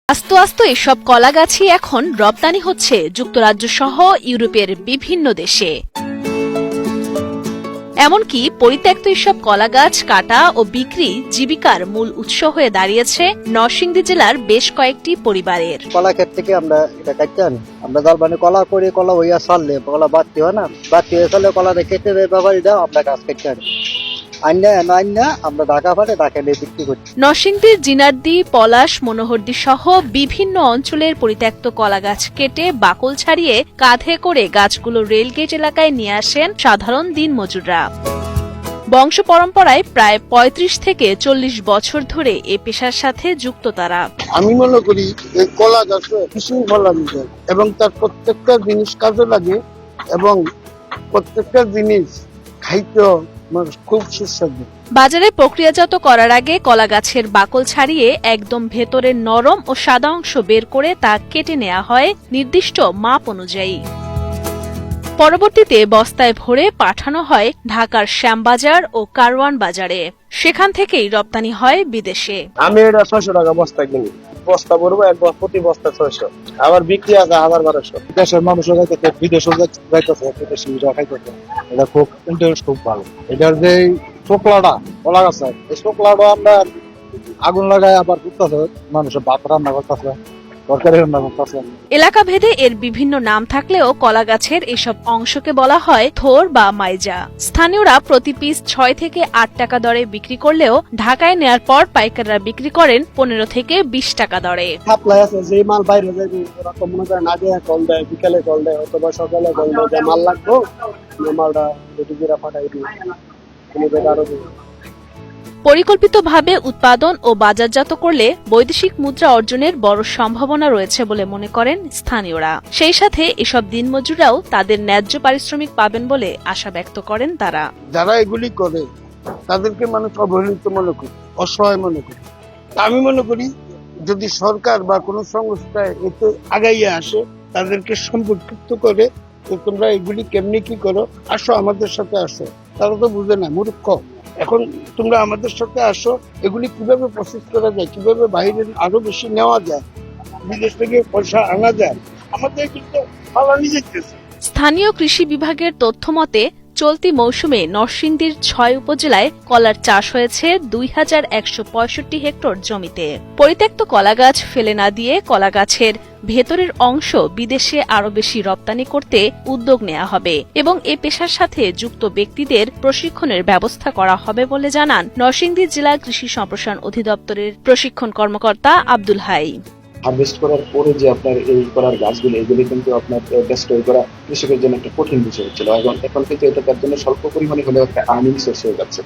আস্তে আস্তে এসব কলাগাছই এখন রপ্তানি হচ্ছে যুক্তরাজ্য সহ ইউরোপের বিভিন্ন দেশে। এমনকি পরিত্যক্ত এসব কলাগাছ কাটা ও বিক্রি জীবিকার মূল উৎস হয়ে দাঁড়িয়েছে নরসিংদী জেলার বেশ কয়েকটি পরিবারের। কলা ক্ষেত থেকে আমরা এটা কাটতে আনি, আমরা মানে কলা করে কলা হইয়া ছাড়লে কলা বাড়তি হয় না, বাড়তি হয়ে ছাড়লে কলাটা কেটে ব্যাপারী দাও আমরা গাছ কাটতে আনি, আমরা ঢাকা পাঠে ঢাকা নিয়ে বিক্রি করি। নরসিংদীর জিনারদি, পলাশ, মনোহরদী সহ বিভিন্ন অঞ্চলের পরিত্যক্ত কলাগাছ কেটে বাকল ছাড়িয়ে কাঁধে করে গাছগুলো রেলগেট এলাকায় নিয়ে আসেন সাধারণ দিনমজুররা। বংশ পরম্পরায় প্রায় ৩৫ থেকে ৪০ বছর ধরে এ পেশার সাথে যুক্ত তারা। আমি মনে করি এই কলা গাছ কৃষি ফলান এবং তার প্রত্যেকটা জিনিস কাজে লাগে এবং প্রত্যেকটা জিনিস খাইতে খুব সুস্বাদু। বাজারে প্রক্রিয়াজাত করার আগে কলা গাছের বাকল ছাড়িয়ে একদম ভেতরের নরম ও সাদা অংশ বের করে তা কেটে নেওয়া হয় নির্দিষ্ট মাপ অনুযায়ী। পরবর্তীতে বস্তায় ভরে পাঠানো হয় ঢাকার শ্যামবাজার ও কারওয়ান বাজারে। সেখান থেকেই রপ্তানি হয় বিদেশে। আমি এটা ৬০০ টাকা বস্তা কিনি, বস্তা ভরবো প্রতি বস্তা ৬০০, আবার বিক্রি আছে ১,১২০০। দেশের মানুষও যাইতেছে, বিদেশও যাইতেছে, বিদেশিরা খাইতেছে। এটা খুব ইন্টারেস্ট, খুব ভালো। এটার যে চোকলাটা কলা গাছ, এই চোকলাটা আমরা আগুন লাগাই আবার করতেছে, মানুষের ভাত রান্না করতেছে, তরকারি রান্না করতেছে। এলাকা ভেদে এর বিভিন্ন নাম থাকলেও কলা গাছের এসব অংশকে বলা হয় থোর বা মাইজা। স্থানীয়রা প্রতি পিস ৬ থেকে ৮ টাকা দরে বিক্রি করলেও ঢাকায় নেয়ার পর পাইকাররা বিক্রি করেন ১৫ থেকে ২০ টাকা দরে। সাপ্লাই আছে, যে মাল বাইরে যাবে ওরা তো মনে করেন আগে কল দেয়, বিকালে কল দেয়, অথবা সকালে কল দেয়, যে মাল লাগতো মালটা রেডিজিরা পাঠাই দিই, কোনো জায়গায় আরো দিই। পরিকল্পিতভাবে উৎপাদন ও বাজারজাত করলে বৈদেশিক মুদ্রা অর্জনের বড় সম্ভাবনা রয়েছে বলে মনে করেন স্থানীয়রা। সেই সাথে এসব দিনমজুররাও তাদের ন্যায্য পারিশ্রমিক পাবেন বলে আশা ব্যক্ত করেন তারা। যারা এগুলি করে তাদেরকে মানুষ অবহেলিত মনে করে, অসহায় মনে করে। আমি মনে করি যদি সরকার বা কোনো সংস্থা এতে আগাইয়ে আসে, তাদেরকে সম্পর্কিত করে তোমরা এগুলি কেমনি কি করো, আসো আমাদের সাথে আসো। তারা তো বুঝে না, মূর্খ। এখন তোমরা আমাদের সাথে আসো, এগুলি কিভাবে প্রসেস করা যায়, কিভাবে বাইরে আরো বেশি নেওয়া যায়, বিদেশ থেকে পয়সা আনা যায়, আমাদের কিন্তু ফালানি যেতেছে। স্থানীয় কৃষি বিভাগের তথ্য মতে চলতি মৌসুমে নরসিংদীর ৬ উপজেলায় কলার চাষ হয়েছে ২,১৬৫ হেক্টর জমিতে। পরিত্যক্ত কলাগাছ ফেলে না দিয়ে কলাগাছের ভেতরের অংশ বিদেশে আরো বেশি রপ্তানি করতে উদ্যোগ নেওয়া হবে এবং এ পেশার সাথে যুক্ত ব্যক্তিদের প্রশিক্ষণের ব্যবস্থা করা হবে বলে জানান নরসিংদী জেলা কৃষি সম্প্রসারণ অধিদপ্তরের প্রশিক্ষণ কর্মকর্তা আব্দুল হাই। হারভেস্ট করার পরে যে আপনার এই করার গাছগুলো, এগুলি কিন্তু আপনার ডেস্ট্রয় করা কৃষকের জন্য একটা কঠিন বিষয় হচ্ছিল, এবং এখন কিন্তু এটা তার জন্য স্বল্প পরিমাণে হলেও একটা আর্নিং সোর্স হয়ে যাচ্ছে।